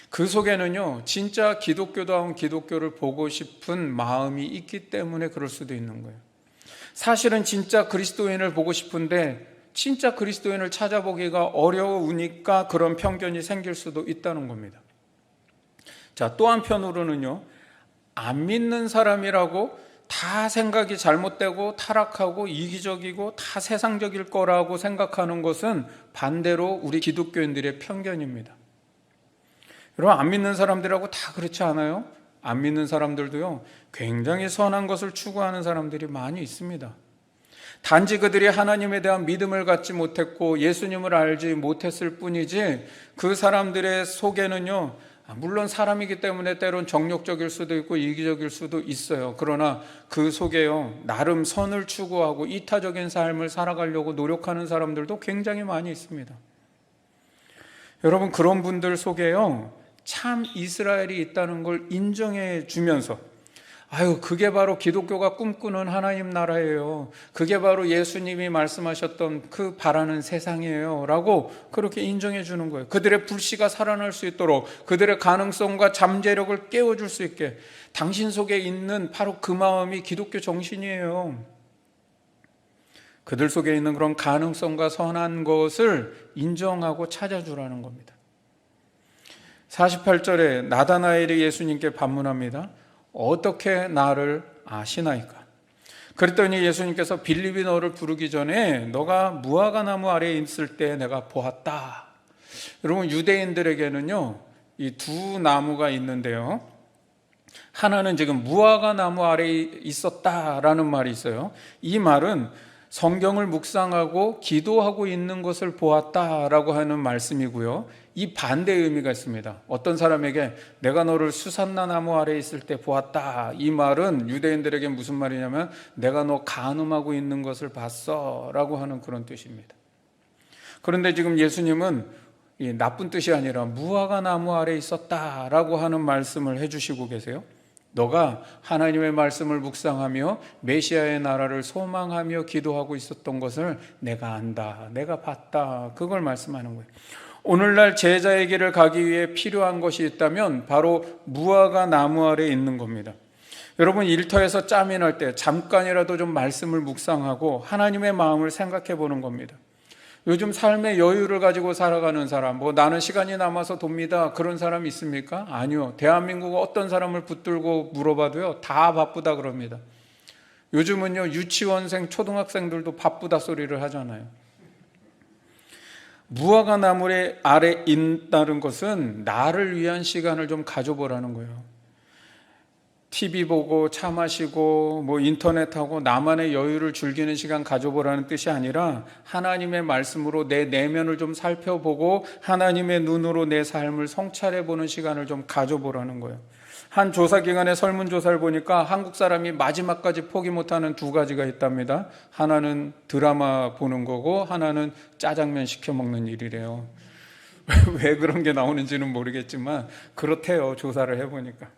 S1: 그 속에는요, 진짜 기독교다운 기독교를 보고 싶은 마음이 있기 때문에 그럴 수도 있는 거예요. 사실은 진짜 그리스도인을 보고 싶은데 진짜 그리스도인을 찾아보기가 어려우니까 그런 편견이 생길 수도 있다는 겁니다. 자, 또 한편으로는요, 안 믿는 사람이라고 다 생각이 잘못되고 타락하고 이기적이고 다 세상적일 거라고 생각하는 것은 반대로 우리 기독교인들의 편견입니다. 여러분, 안 믿는 사람들하고 다 그렇지 않아요? 안 믿는 사람들도요, 굉장히 선한 것을 추구하는 사람들이 많이 있습니다. 단지 그들이 하나님에 대한 믿음을 갖지 못했고 예수님을 알지 못했을 뿐이지, 그 사람들의 속에는요, 물론 사람이기 때문에 때론 정욕적일 수도 있고 이기적일 수도 있어요. 그러나 그 속에요, 나름 선을 추구하고 이타적인 삶을 살아가려고 노력하는 사람들도 굉장히 많이 있습니다. 여러분, 그런 분들 속에요, 참 이스라엘이 있다는 걸 인정해 주면서, 아유, 그게 바로 기독교가 꿈꾸는 하나님 나라예요, 그게 바로 예수님이 말씀하셨던 그 바라는 세상이에요 라고 그렇게 인정해 주는 거예요. 그들의 불씨가 살아날 수 있도록, 그들의 가능성과 잠재력을 깨워줄 수 있게, 당신 속에 있는 바로 그 마음이 기독교 정신이에요. 그들 속에 있는 그런 가능성과 선한 것을 인정하고 찾아주라는 겁니다. 48절에 나다나엘이 예수님께 반문합니다. 어떻게 나를 아시나이까? 그랬더니 예수님께서 빌립이 너를 부르기 전에 너가 무화과 나무 아래에 있을 때 내가 보았다. 여러분, 유대인들에게는요, 이 두 나무가 있는데요, 하나는 지금 무화과 나무 아래에 있었다라는 말이 있어요. 이 말은 성경을 묵상하고 기도하고 있는 것을 보았다라고 하는 말씀이고요. 이 반대의 의미가 있습니다. 어떤 사람에게 내가 너를 수산나 나무 아래에 있을 때 보았다, 이 말은 유대인들에게 무슨 말이냐면 내가 너 간음하고 있는 것을 봤어 라고 하는 그런 뜻입니다. 그런데 지금 예수님은 이 나쁜 뜻이 아니라 무화과 나무 아래에 있었다라고 하는 말씀을 해주시고 계세요. 너가 하나님의 말씀을 묵상하며 메시아의 나라를 소망하며 기도하고 있었던 것을 내가 안다, 내가 봤다, 그걸 말씀하는 거예요. 오늘날 제자의 길을 가기 위해 필요한 것이 있다면 바로 무화과 나무 아래에 있는 겁니다. 여러분, 일터에서 짬이 날 때 잠깐이라도 좀 말씀을 묵상하고 하나님의 마음을 생각해 보는 겁니다. 요즘 삶의 여유를 가지고 살아가는 사람, 나는 시간이 남아서 돕니다, 그런 사람 있습니까? 아니요. 대한민국 어떤 사람을 붙들고 물어봐도요, 다 바쁘다 그럽니다. 요즘은요, 유치원생, 초등학생들도 바쁘다 소리를 하잖아요. 무화과 나무 아래 있다는 것은 나를 위한 시간을 좀 가져보라는 거예요. TV 보고 차 마시고 인터넷하고 나만의 여유를 즐기는 시간 가져보라는 뜻이 아니라 하나님의 말씀으로 내 내면을 좀 살펴보고 하나님의 눈으로 내 삶을 성찰해보는 시간을 좀 가져보라는 거예요. 한 조사기관의 설문조사를 보니까 한국 사람이 마지막까지 포기 못하는 두 가지가 있답니다. 하나는 드라마 보는 거고 하나는 짜장면 시켜 먹는 일이래요. 왜 그런 게 나오는지는 모르겠지만 그렇대요, 조사를 해보니까.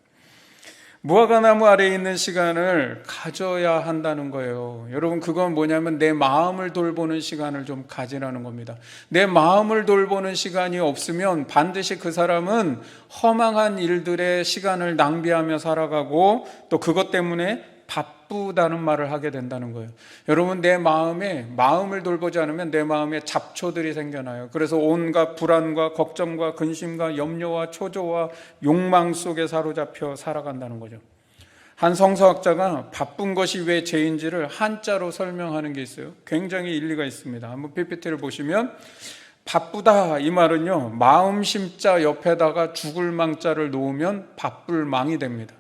S1: 무화과 나무 아래에 있는 시간을 가져야 한다는 거예요. 여러분, 그건 뭐냐면 내 마음을 돌보는 시간을 좀 가지라는 겁니다. 내 마음을 돌보는 시간이 없으면 반드시 그 사람은 허망한 일들에 시간을 낭비하며 살아가고 또 그것 때문에 바쁘다는 말을 하게 된다는 거예요. 여러분, 내 마음을 돌보지 않으면 내 마음에 잡초들이 생겨나요. 그래서 온갖 불안과 걱정과 근심과 염려와 초조와 욕망 속에 사로잡혀 살아간다는 거죠. 한 성서학자가 바쁜 것이 왜 죄인지를 한자로 설명하는 게 있어요. 굉장히 일리가 있습니다. 한번 PPT를 보시면 바쁘다, 이 말은요, 마음 심자 옆에다가 죽을 망자를 놓으면 바쁠 망이 됩니다.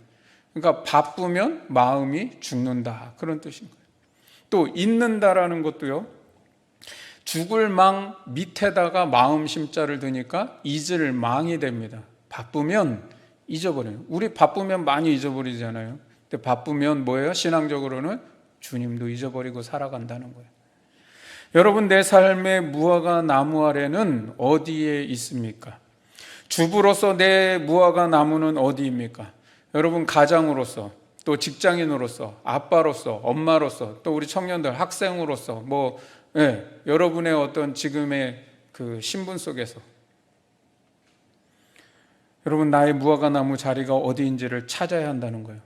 S1: 그러니까 바쁘면 마음이 죽는다, 그런 뜻인 거예요. 또 잊는다라는 것도요, 죽을 망 밑에다가 마음 심자를 두니까 잊을 망이 됩니다. 바쁘면 잊어버려요. 우리 바쁘면 많이 잊어버리잖아요. 근데 바쁘면 뭐예요? 신앙적으로는 주님도 잊어버리고 살아간다는 거예요. 여러분, 내 삶의 무화과 나무 아래는 어디에 있습니까? 주부로서 내 무화과 나무는 어디입니까? 여러분, 가장으로서, 또 직장인으로서, 아빠로서, 엄마로서, 또 우리 청년들, 학생으로서, 여러분의 어떤 지금의 그 신분 속에서 여러분, 나의 무화과 나무 자리가 어디인지를 찾아야 한다는 거예요.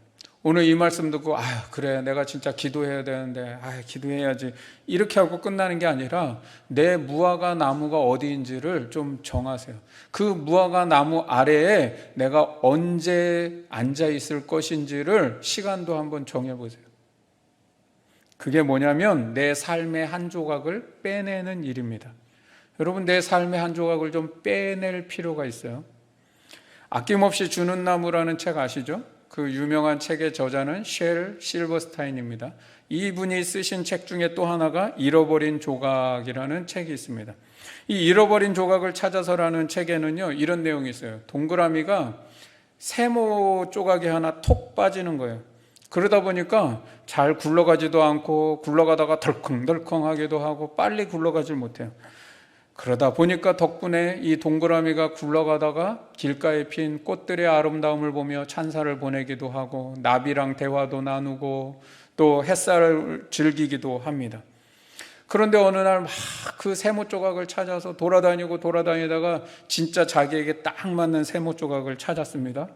S1: 오늘 이 말씀 듣고 그래, 내가 진짜 기도해야 되는데 기도해야지, 이렇게 하고 끝나는 게 아니라 내 무화과 나무가 어디인지를 좀 정하세요. 그 무화과 나무 아래에 내가 언제 앉아 있을 것인지를 시간도 한번 정해보세요. 그게 뭐냐면 내 삶의 한 조각을 빼내는 일입니다. 여러분, 내 삶의 한 조각을 좀 빼낼 필요가 있어요. 아낌없이 주는 나무라는 책 아시죠? 그 유명한 책의 저자는 쉘 실버스타인입니다. 이분이 쓰신 책 중에 또 하나가 잃어버린 조각이라는 책이 있습니다. 이 잃어버린 조각을 찾아서라는 책에는요, 이런 내용이 있어요. 동그라미가 세모 조각이 하나 톡 빠지는 거예요. 그러다 보니까 잘 굴러가지도 않고 굴러가다가 덜컹덜컹하기도 하고 빨리 굴러가질 못해요. 그러다 보니까 덕분에 이 동그라미가 굴러가다가 길가에 핀 꽃들의 아름다움을 보며 찬사를 보내기도 하고 나비랑 대화도 나누고 또 햇살을 즐기기도 합니다. 그런데 어느 날 막 그 세모 조각을 찾아서 돌아다니다가 진짜 자기에게 딱 맞는 세모 조각을 찾았습니다.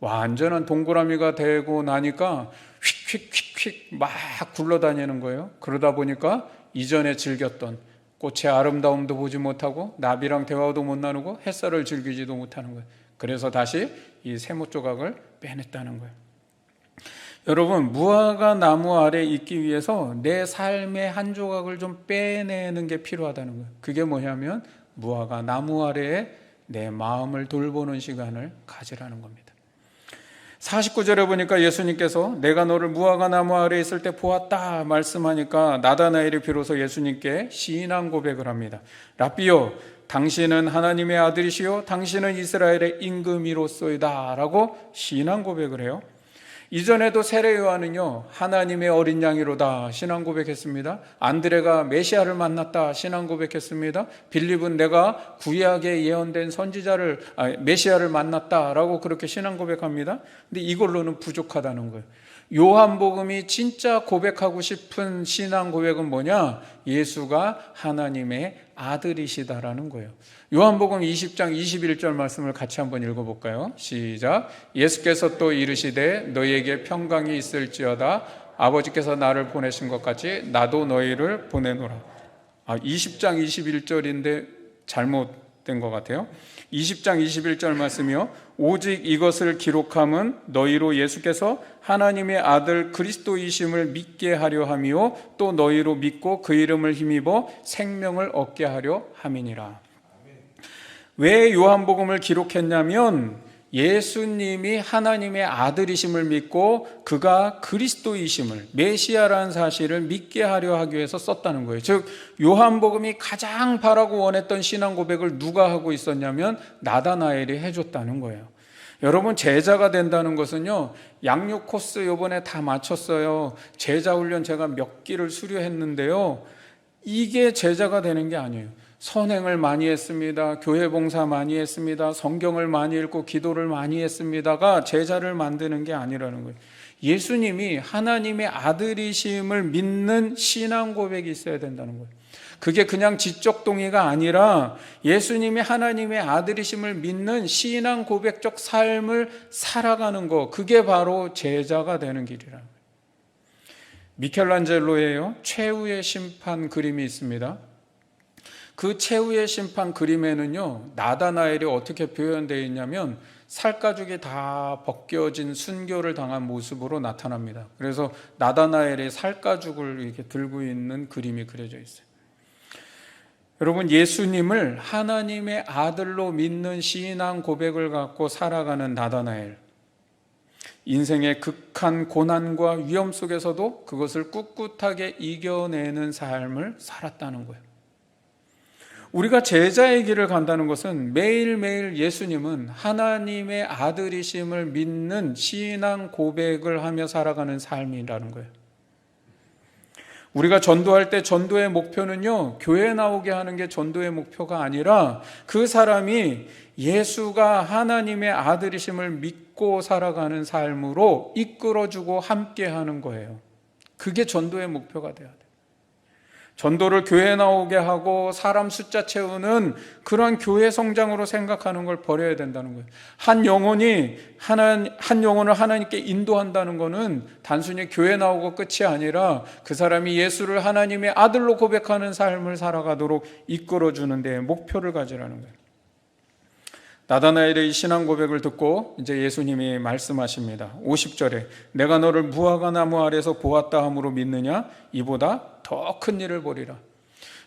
S1: 완전한 동그라미가 되고 나니까 휙휙휙휙 막 굴러다니는 거예요. 그러다 보니까 이전에 즐겼던 꽃의 아름다움도 보지 못하고 나비랑 대화도 못 나누고 햇살을 즐기지도 못하는 거예요. 그래서 다시 이 세모 조각을 빼냈다는 거예요. 여러분, 무화과 나무 아래 있기 위해서 내 삶의 한 조각을 좀 빼내는 게 필요하다는 거예요. 그게 뭐냐면 무화과 나무 아래에 내 마음을 돌보는 시간을 가지라는 겁니다. 49절에 보니까 예수님께서 내가 너를 무화과 나무 아래에 있을 때 보았다 말씀하니까 나다나엘이 비로소 예수님께 신앙 고백을 합니다. 라삐요, 당신은 하나님의 아들이시요 당신은 이스라엘의 임금이로소이다 라고 신앙 고백을 해요. 이전에도 세례 요한은요, 하나님의 어린 양이로다 신앙 고백했습니다. 안드레가 메시아를 만났다 신앙 고백했습니다. 빌립은 내가 구약에 예언된 선지자를 메시아를 만났다라고 그렇게 신앙 고백합니다. 근데 이걸로는 부족하다는 거예요. 요한복음이 진짜 고백하고 싶은 신앙 고백은 뭐냐? 예수가 하나님의 아들이시다라는 거예요. 요한복음 20장 21절 말씀을 같이 한번 읽어볼까요? 시작. 예수께서 또 이르시되 너희에게 평강이 있을지어다. 아버지께서 나를 보내신 것 같이 나도 너희를 보내노라. 20장 21절인데 잘못된 것 같아요. 20장 21절 말씀이요. 오직 이것을 기록함은 너희로 예수께서 하나님의 아들 그리스도이심을 믿게 하려 함이요 또 너희로 믿고 그 이름을 힘입어 생명을 얻게 하려 함이니라. 왜 요한복음을 기록했냐면 예수님이 하나님의 아들이심을 믿고 그가 그리스도이심을, 메시아라는 사실을 믿게 하려 하기 위해서 썼다는 거예요. 즉 요한복음이 가장 바라고 원했던 신앙 고백을 누가 하고 있었냐면 나다나엘이 해줬다는 거예요. 여러분, 제자가 된다는 것은요, 양육 코스 요번에 다 마쳤어요. 제자 훈련 제가 몇 기를 수료했는데요, 이게 제자가 되는 게 아니에요. 선행을 많이 했습니다. 교회 봉사 많이 했습니다. 성경을 많이 읽고 기도를 많이 했습니다가 제자를 만드는 게 아니라는 거예요. 예수님이 하나님의 아들이심을 믿는 신앙 고백이 있어야 된다는 거예요. 그게 그냥 지적 동의가 아니라 예수님이 하나님의 아들이심을 믿는 신앙 고백적 삶을 살아가는 거, 그게 바로 제자가 되는 길이라는 거예요. 미켈란젤로의 최후의 심판 그림이 있습니다. 그 최후의 심판 그림에는요, 나다나엘이 어떻게 표현되어 있냐면 살가죽이 다 벗겨진 순교를 당한 모습으로 나타납니다. 그래서 나다나엘이 살가죽을 이렇게 들고 있는 그림이 그려져 있어요. 여러분, 예수님을 하나님의 아들로 믿는 신앙 고백을 갖고 살아가는 나다나엘, 인생의 극한 고난과 위험 속에서도 그것을 꿋꿋하게 이겨내는 삶을 살았다는 거예요. 우리가 제자의 길을 간다는 것은 매일매일 예수님은 하나님의 아들이심을 믿는 신앙 고백을 하며 살아가는 삶이라는 거예요. 우리가 전도할 때 전도의 목표는요, 교회 나오게 하는 게 전도의 목표가 아니라 그 사람이 예수가 하나님의 아들이심을 믿고 살아가는 삶으로 이끌어주고 함께 하는 거예요. 그게 전도의 목표가 돼야 돼요. 전도를 교회 나오게 하고 사람 숫자 채우는 그런 교회 성장으로 생각하는 걸 버려야 된다는 거예요. 한 영혼을 하나님께 인도한다는 것은 단순히 교회 나오고 끝이 아니라 그 사람이 예수를 하나님의 아들로 고백하는 삶을 살아가도록 이끌어주는 데 목표를 가지라는 거예요. 나다나엘의 신앙 고백을 듣고 이제 예수님이 말씀하십니다. 50절에 내가 너를 무화과 나무 아래서 보았다 함으로 믿느냐? 이보다 더 큰 일을 보리라.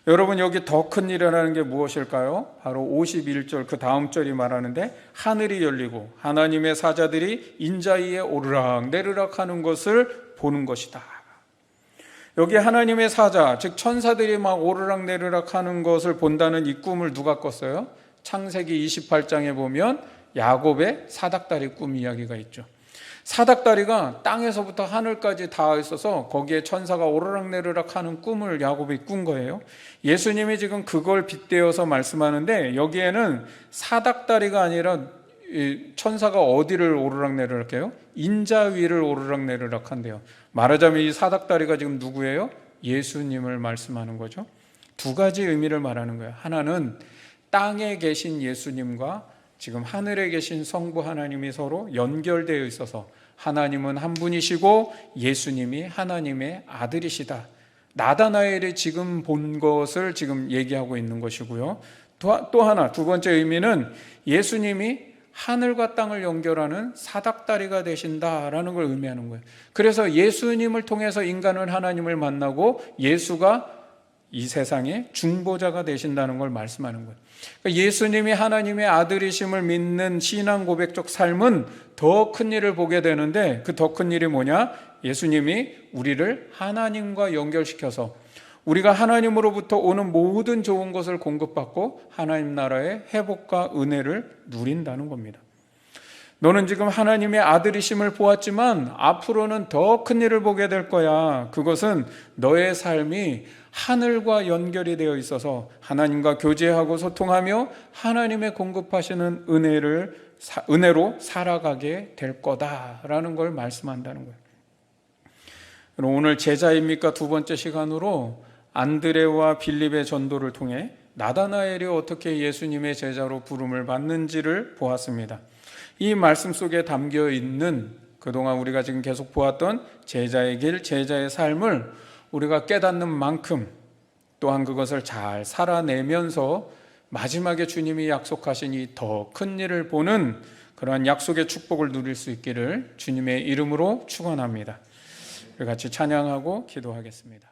S1: 여러분, 여기 더 큰 일이라는 게 무엇일까요? 바로 51절 그 다음 절이 말하는데 하늘이 열리고 하나님의 사자들이 인자 위에 오르락 내리락 하는 것을 보는 것이다. 여기 하나님의 사자, 즉 천사들이 막 오르락 내리락 하는 것을 본다는 이 꿈을 누가 꿨어요? 창세기 28장에 보면 야곱의 사닥다리 꿈 이야기가 있죠. 사닥다리가 땅에서부터 하늘까지 닿아 있어서 거기에 천사가 오르락내리락 하는 꿈을 야곱이 꾼 거예요. 예수님이 지금 그걸 빗대어서 말씀하는데 여기에는 사닥다리가 아니라 천사가 어디를 오르락내리락 해요? 인자 위를 오르락내리락 한대요. 말하자면 이 사닥다리가 지금 누구예요? 예수님을 말씀하는 거죠. 두 가지 의미를 말하는 거예요. 하나는 땅에 계신 예수님과 지금 하늘에 계신 성부 하나님이 서로 연결되어 있어서 하나님은 한 분이시고 예수님이 하나님의 아들이시다. 나다나엘이 지금 본 것을 지금 얘기하고 있는 것이고요. 또 하나, 두 번째 의미는 예수님이 하늘과 땅을 연결하는 사닥다리가 되신다라는 걸 의미하는 거예요. 그래서 예수님을 통해서 인간은 하나님을 만나고 예수가 이 세상의 중보자가 되신다는 걸 말씀하는 거예요. 그러니까 예수님이 하나님의 아들이심을 믿는 신앙 고백적 삶은 더 큰 일을 보게 되는데, 그 더 큰 일이 뭐냐? 예수님이 우리를 하나님과 연결시켜서 우리가 하나님으로부터 오는 모든 좋은 것을 공급받고 하나님 나라의 회복과 은혜를 누린다는 겁니다. 너는 지금 하나님의 아들이심을 보았지만 앞으로는 더 큰 일을 보게 될 거야. 그것은 너의 삶이 하늘과 연결이 되어 있어서 하나님과 교제하고 소통하며 하나님의 공급하시는 은혜로 살아가게 될 거다라는 걸 말씀한다는 거예요. 그럼 오늘 제자입니까? 두 번째 시간으로 안드레와 빌립의 전도를 통해 나다나엘이 어떻게 예수님의 제자로 부름을 받는지를 보았습니다. 이 말씀 속에 담겨 있는 그동안 우리가 지금 계속 보았던 제자의 길, 제자의 삶을 우리가 깨닫는 만큼 또한 그것을 잘 살아내면서 마지막에 주님이 약속하신 이 더 큰 일을 보는 그러한 약속의 축복을 누릴 수 있기를 주님의 이름으로 축원합니다. 우리 같이 찬양하고 기도하겠습니다.